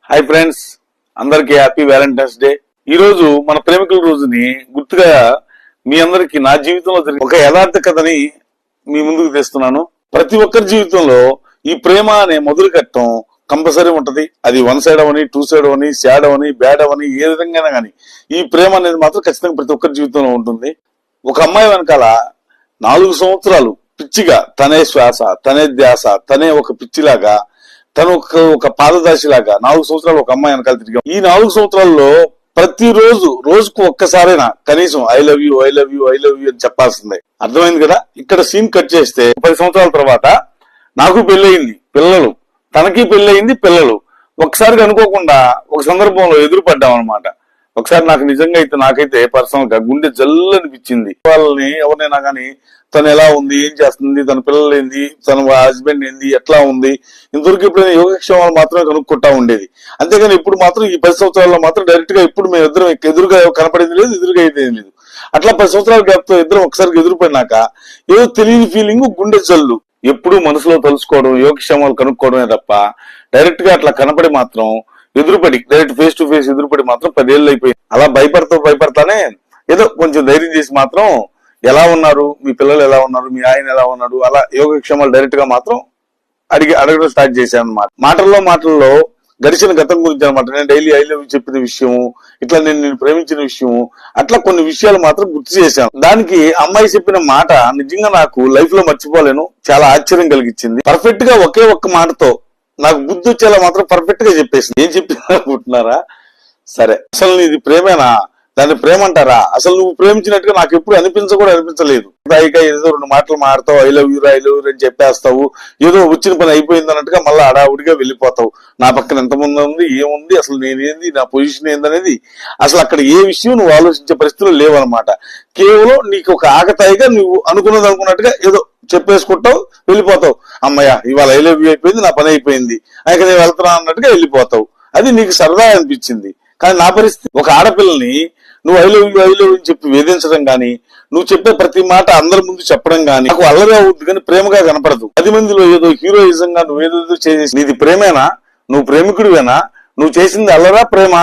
Hi friends, అందరికి happy Valentine's day. ఈ రోజు మన ప్రేమికుల రోజుని గుర్తుగా మీ అందరికి నా జీవితంలో జరిగిన ఒక యథార్థ కథని మీ ముందుకు తెస్తున్నాను. ప్రతి ఒక్కరి జీవితంలో ఈ ప్రేమ అనే మొదలు కట్టడం కంపల్సరీ ఉంటది. అది వన్ సైడ్ అవని, టూ సైడ్ అవని, సాడ్ అవని, బ్యాడ్ అవని, ఏ విధంగా కానీ ఈ ప్రేమ అనేది మాత్రం ఖచ్చితంగా ప్రతి ఒక్కరి జీవితంలో ఉంటుంది. ఒక అమ్మాయి వెనకాల 4 సంవత్సరాలు పిచ్చిగా తనే శ్వాస, తనే ధ్యాస, తనే ఒక పిచ్చిలాగా, తను ఒక పాదదాసిలాగా 4 సంవత్సరాలు ఒక అమ్మాయి వెనకాల తిరిగాం. ఈ 4 సంవత్సరాల్లో రోజుకు ఒక్కసారైనా కనీసం I love you, I love you, I love you అని చెప్పాల్సిందే. అర్థమైంది కదా? ఇక్కడ సీన్ కట్ చేస్తే 10 సంవత్సరాల తర్వాత నాకు పెళ్ళయింది, పిల్లలు, తనకి పెళ్ళయింది, పిల్లలు. ఒకసారి అనుకోకుండా ఒక సందర్భంలో ఎదురుపడ్డాం అనమాట. ఒకసారి నాకైతే పర్సనల్ గా గుండె జల్లు అనిపించింది. వాళ్ళని ఎవరినైనా కానీ తను ఎలా ఉంది, ఏం చేస్తుంది, తన పిల్లలు ఏంది, తన హస్బెండ్ ఏంది, ఎట్లా ఉంది, ఇంతవరకు ఎప్పుడైనా యోగక్షేమాలు మాత్రమే కనుక్కుంటా ఉండేది. అంతేగాని ఇప్పుడు మాత్రం ఈ 10 సంవత్సరాల్లో మాత్రం డైరెక్ట్ గా ఇప్పుడు మేము ఇద్దరం ఎదురుగా కనపడింది లేదు, ఎదురుగా అయితే లేదు. అట్లా 10 సంవత్సరాల గ్యాప్ తో ఇద్దరం ఒకసారి ఎదురుపడినాక ఏదో తెలియని ఫీలింగ్, గుండె జల్లు. ఎప్పుడు మనసులో తలుసుకోవడం, యోగక్షేమాలు కనుక్కోవడమే తప్ప డైరెక్ట్ గా అట్లా కనపడి మాత్రం ఎదురుపడి డైరెక్ట్ ఫేస్ టు ఫేస్ ఎదురుపడి మాత్రం 10 ఏళ్ళు అయిపోయింది. అలా భయపడతానే ఏదో కొంచెం ధైర్యం చేసి మాత్రం ఎలా ఉన్నారు, మీ పిల్లలు ఎలా ఉన్నారు, మీ ఆయన ఎలా ఉన్నాడు, అలా యోగక్షేమాలు డైరెక్ట్ గా మాత్రం అడగడం స్టార్ట్ చేశాను అనమాట. మాటల్లో గడిచిన గతం గురించి అనమాట. నేను డైలీ ఐ లవ్ యూ చెప్పిన విషయం, ఇట్లా నేను ప్రేమించిన విషయం, అట్లా కొన్ని విషయాలు మాత్రం గుర్తు చేశాను. దానికి అమ్మాయి చెప్పిన మాట నిజంగా నాకు లైఫ్ లో మర్చిపోలేను, చాలా ఆశ్చర్యం కలిగించింది. పర్ఫెక్ట్ గా ఒకే ఒక్క మాటతో నాకు బుద్ధి వచ్చేలా మాత్రం పర్ఫెక్ట్ గా చెప్పేసింది. ఏం చెప్పిందనుకుంటున్నారా? సరే, అసలు ఇది ప్రేమేనా? దాన్ని ప్రేమ అంటారా? అసలు నువ్వు ప్రేమించినట్టుగా నాకు ఎప్పుడు అనిపించలేదు. ఏదో 2 మాటలు మాడతావు, ఐ లవ్ యూ అని చెప్పేస్తావు, ఏదో వచ్చిన పని అయిపోయింది అన్నట్టుగా మళ్ళీ అడావుడిగా వెళ్ళిపోతావు. నా పక్కన ఎంతమంది ఉంది, ఏముంది, అసలు నేనేంది, నా పొజిషన్ ఏందనేది అసలు అక్కడ ఏ విషయం నువ్వు ఆలోచించే పరిస్థితులు లేవన్నమాట. కేవలం నీకు ఒక ఆకతాయిగా నువ్వు అనుకున్నట్టుగా ఏదో చెప్పేసుకుంటావు, వెళ్ళిపోతావు. అమ్మయ్య, ఇవాళ ఐ లవ్ యూ అయిపోయింది, నా పని అయిపోయింది, అయితే నేను వెళ్తున్నా అన్నట్టుగా వెళ్ళిపోతావు. అది నీకు సరదా అనిపించింది. కానీ నా పరిస్థితి, ఒక ఆడపిల్లని నువ్వు ఐ లవ్ యూ అని చెప్పి వేధించడం గానీ, నువ్వు చెప్పే ప్రతి మాట అందరి ముందు చెప్పడం గానీ నాకు అల్లగా అవుద్ది కానీ ప్రేమగా కనపడదు. 10 మందిలో ఏదో హీరోయిజం గా నువ్వేదో చేసేసి నీది ప్రేమేనా? నువ్వు ప్రేమికుడివేనా? నువ్వు చేసింది అల్లరా ప్రేమ?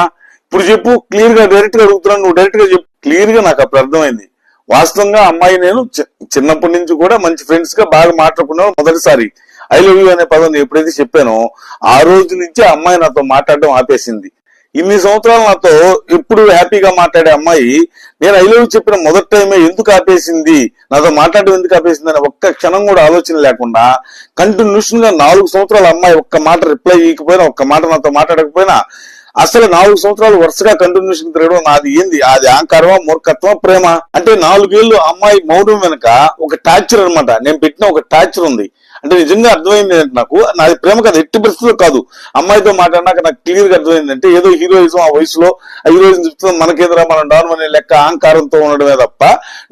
ఇప్పుడు చెప్పు, క్లియర్ గా డైరెక్ట్ గా అడుగుతున్నాను, నువ్వు డైరెక్ట్ గా చెప్పు. క్లియర్ గా నాకు అప్పుడు అర్థమైంది. వాస్తవంగా అమ్మాయి నేను చిన్నప్పటి నుంచి కూడా మంచి ఫ్రెండ్స్ గా బాగా మాట్లాడుకున్నాను. మొదటిసారి ఐ లవ్ యూ అనే పదం ఎప్పుడైతే చెప్పానో ఆ రోజు నుంచి ఆ అమ్మాయి నాతో మాట్లాడడం ఆపేసింది. ఇన్ని సంవత్సరాలు నాతో ఎప్పుడు హ్యాపీగా మాట్లాడే అమ్మాయి నేను ఐ లవ్ యూ చెప్పిన మొదటి టైమే ఎందుకు ఆపేసింది, నాతో మాట్లాడడం ఎందుకు ఆపేసింది అని ఒక్క క్షణం కూడా ఆలోచన లేకుండా కంటిన్యూషన్ గా 4 సంవత్సరాల అమ్మాయి ఒక్క మాట రిప్లై ఇవ్వకపోయినా, ఒక్క మాట నాతో మాట్లాడకపోయినా, అసలు 4 సంవత్సరాలు వరుసగా కంటిన్యూషన్ తిరగడం నాది ఏంది? అది అహంకారమా, మూర్ఖత్వమా, ప్రేమ? అంటే 4 ఏళ్ళు అమ్మాయి మౌనం వెనక ఒక టార్చర్ అనమాట. నేను పెట్టిన ఒక టార్చర్ ఉంది. అంటే నిజంగా అర్థమైంది ఏంటంటే నాకు నాది ప్రేమ కాదు, ఎట్టి పరిస్థితుల్లో కాదు. అమ్మాయితో మాట్లాడినాక నాకు క్లియర్ గా అర్థమైందంటే ఏదో హీరోయిజం ఆ వయసులో ఆ హీరోయిజం చెప్తుంది, మనకేదరా మనం డాన్ అనే లెక్క అహంకారంతో ఉండడమే తప్ప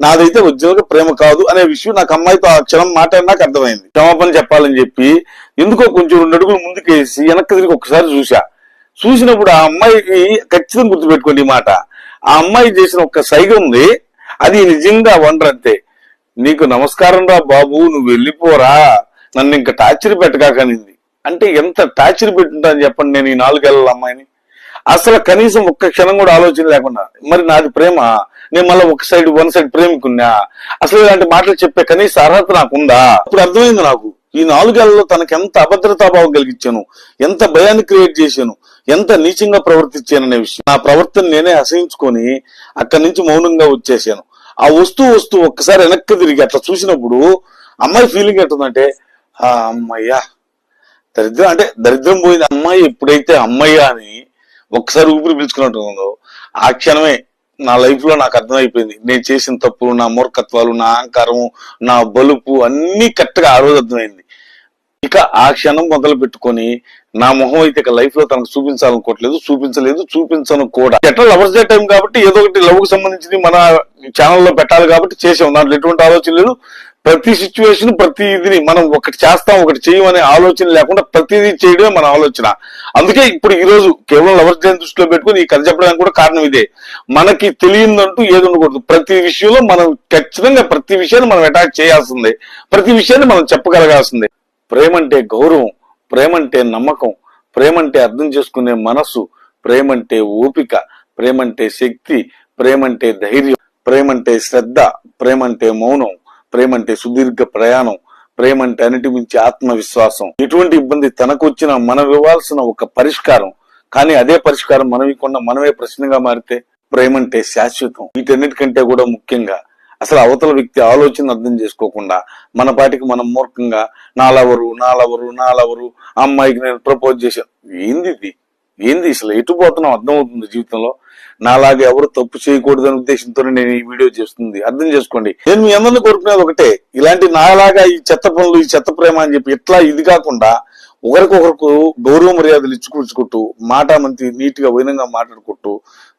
నాదైతే ఉద్యోగ ప్రేమ కాదు అనే విషయం నాకు అమ్మాయితో ఆ క్షణం మాట్లాడినాక అర్థమైంది. క్షమాపణ చెప్పాలని చెప్పి ఎందుకో కొంచెం 2 అడుగులు ముందుకేసి వెనక్కి తిరిగి ఒకసారి చూసినప్పుడు ఆ అమ్మాయికి ఖచ్చితంగా గుర్తుపెట్టుకోండి ఈ మాట. ఆ అమ్మాయి చేసిన ఒక్క సైగ ఉంది, అది నిజంగా వండర్. అంతే. నీకు నమస్కారం రా బాబు, నువ్వు వెళ్ళిపోరా, నన్ను ఇంకా టార్చర్ పెట్టకాకనింది. అంటే ఎంత టార్చర్ పెట్టుంటాను చెప్పండి నేను ఈ 4 ఏళ్ల అమ్మాయిని. అసలు కనీసం ఒక్క క్షణం కూడా ఆలోచన లేకుండా మరి నాది ప్రేమ, నేను మళ్ళీ వన్ సైడ్ ప్రేమికున్నా, అసలు ఇలాంటి మాటలు చెప్పే కనీస అర్హత నాకుందా? ఇప్పుడు అర్థమైంది నాకు ఈ 4 ఏళ్లలో తనకు ఎంత అభద్రతాభావం కలిగించాను, ఎంత భయాన్ని క్రియేట్ చేశాను, ఎంత నీచంగా ప్రవర్తించాననే విషయం. నా ప్రవర్తన నేనే అసహించుకొని అక్కడి నుంచి మౌనంగా వచ్చేసాను. ఆ వస్తూ ఒక్కసారి వెనక్కి తిరిగి అట్లా చూసినప్పుడు అమ్మాయి ఫీలింగ్ ఎట్టుందంటే, అమ్మయ్యా దరిద్రం పోయింది. అమ్మాయి ఎప్పుడైతే అమ్మయ్యా అని ఒక్కసారి ఊపిరి పీల్చుకున్నట్టు ఆ క్షణమే నా లైఫ్ లో నాకు అర్థమైపోయింది నేను చేసిన తప్పులు, నా మూర్ఖత్వాలు, నా అహంకారం, నా బలుపు అన్ని కరెక్ట్ గా ఆ రోజు అర్థమైంది. ఇక ఆ క్షణం మొదలు పెట్టుకొని నా మొహం అయితే ఇక లైఫ్ లో తనకు చూపించాలనుకోవట్లేదు, చూపించను కూడా. ఎట్లా లవర్స్ డే టైం కాబట్టి ఏదో ఒకటి లవ్ కు సంబంధించింది మన ఛానల్లో పెట్టాలి కాబట్టి చేసాం. దాంట్లో ఎటువంటి ఆలోచన లేదు. ప్రతి సిచ్యువేషన్, ప్రతి ఇదిని మనం ఒకటి చేస్తాం, ఒకటి చేయమనే ఆలోచన లేకుండా ప్రతిదీ చేయడమే మన ఆలోచన. అందుకే ఇప్పుడు ఈ రోజు కేవలం లవర్స్ డే దృష్టిలో పెట్టుకుని ఈ కథ చెప్పడానికి కూడా కారణం ఇదే. మనకి తెలియదంటూ ఏది ఉండకూడదు. ప్రతి విషయంలో మనం ఖచ్చితంగా ప్రతి విషయాన్ని మనం అటాక్ చేయాల్సిందే, ప్రతి విషయాన్ని మనం చెప్పగలగాల్సిందే. ప్రేమ అంటే గౌరవం, ప్రేమ అంటే నమ్మకం, ప్రేమ అంటే అర్థం చేసుకునే మనసు, ప్రేమ అంటే ఓపిక, ప్రేమ అంటే శక్తి, ప్రేమ అంటే ధైర్యం, ప్రేమ అంటే శ్రద్ధ, ప్రేమ అంటే మౌనం, ప్రేమ అంటే సుదీర్ఘ ప్రయాణం, ప్రేమ అంటే అన్నిటి మించి ఆత్మవిశ్వాసం. ఎటువంటి ఇబ్బంది తనకు వచ్చినా మనం ఇవ్వాల్సిన ఒక పరిష్కారం, కానీ అదే పరిష్కారం మనం ఇవ్వకుండా మనమే ప్రశ్నగా మారితే ప్రేమ అంటే శాశ్వతం. వీటన్నిటికంటే కూడా ముఖ్యంగా అసలు అవతల వ్యక్తి ఆలోచన అర్థం చేసుకోకుండా మన పాటికి మనం మూర్ఖంగా నాలవరు అమ్మాయికి నేను ప్రపోజ్ చేశాను. ఏంది అసలు ఎటు పోతున్నాం అర్థం అవుతుంది జీవితంలో. నాలాగా ఎవరు తప్పు చేయకూడదనే ఉద్దేశంతోనే నేను ఈ వీడియో చేస్తుంది. అర్థం చేసుకోండి. నేను మీ అందరిని కోరుకునేది ఒకటే, ఇలాంటి నాలాగా ఈ చెత్త పనులు, ఈ చెత్త ప్రేమ అని చెప్పి ఇట్లా ఇది కాకుండా ఒకరికొకరికి గౌరవ మర్యాదలు ఇచ్చుకుంటూ మంచి నీట్ గా వినంగా మాట్లాడుకుంటూ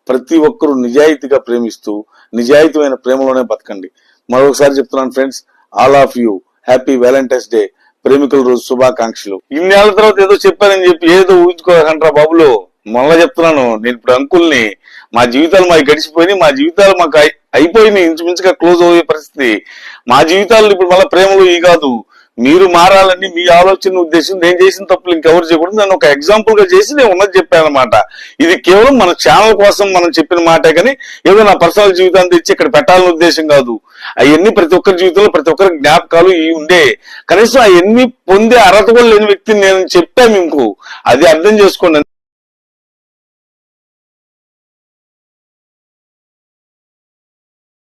ప్రతి ఒక్కరూ నిజాయితీగా ప్రేమిస్తూ నిజాయితీమైన ప్రేమలోనే బతకండి. మరొకసారి చెప్తున్నాను friends, all of you happy Valentine's day, ప్రేమికుల రోజు శుభాకాంక్షలు. ఇన్నేళ్ల తర్వాత ఏదో చెప్పానని చెప్పి ఏదో ఊహించుకోకండ్రా బాబులో. మళ్ళా చెప్తున్నాను, నేను ఇప్పుడు అంకుల్ని, మా జీవితాలు మాకు గడిచిపోయినాయి, మా జీవితాలు మాకు అయిపోయినాయి, ఇంచుమించుగా క్లోజ్ అయ్యే పరిస్థితి. మా జీవితాలు ఇప్పుడు మళ్ళీ ప్రేమలు ఈ కాదు. మీరు మారాలని మీ ఆలోచన ఉద్దేశం, నేను చేసిన తప్పులు ఇంకెవరు చేయకూడదు, నేను ఒక ఎగ్జాంపుల్ గా చేసి నేను ఉన్నది చెప్పాను అనమాట. ఇది కేవలం మన ఛానల్ కోసం మనం చెప్పిన మాటే, కానీ ఏదో నా పర్సనల్ జీవితాన్ని తెచ్చి ఇక్కడ పెట్టాలనే ఉద్దేశం కాదు. అవన్నీ ప్రతి ఒక్కరి జీవితంలో ప్రతి ఒక్కరి జ్ఞాపకాలు ఇవి ఉండే, కనీసం అవన్నీ పొందే అర్హత కూడా లేని వ్యక్తిని నేను చెప్పాను మీకు. అది అర్థం చేసుకోండి.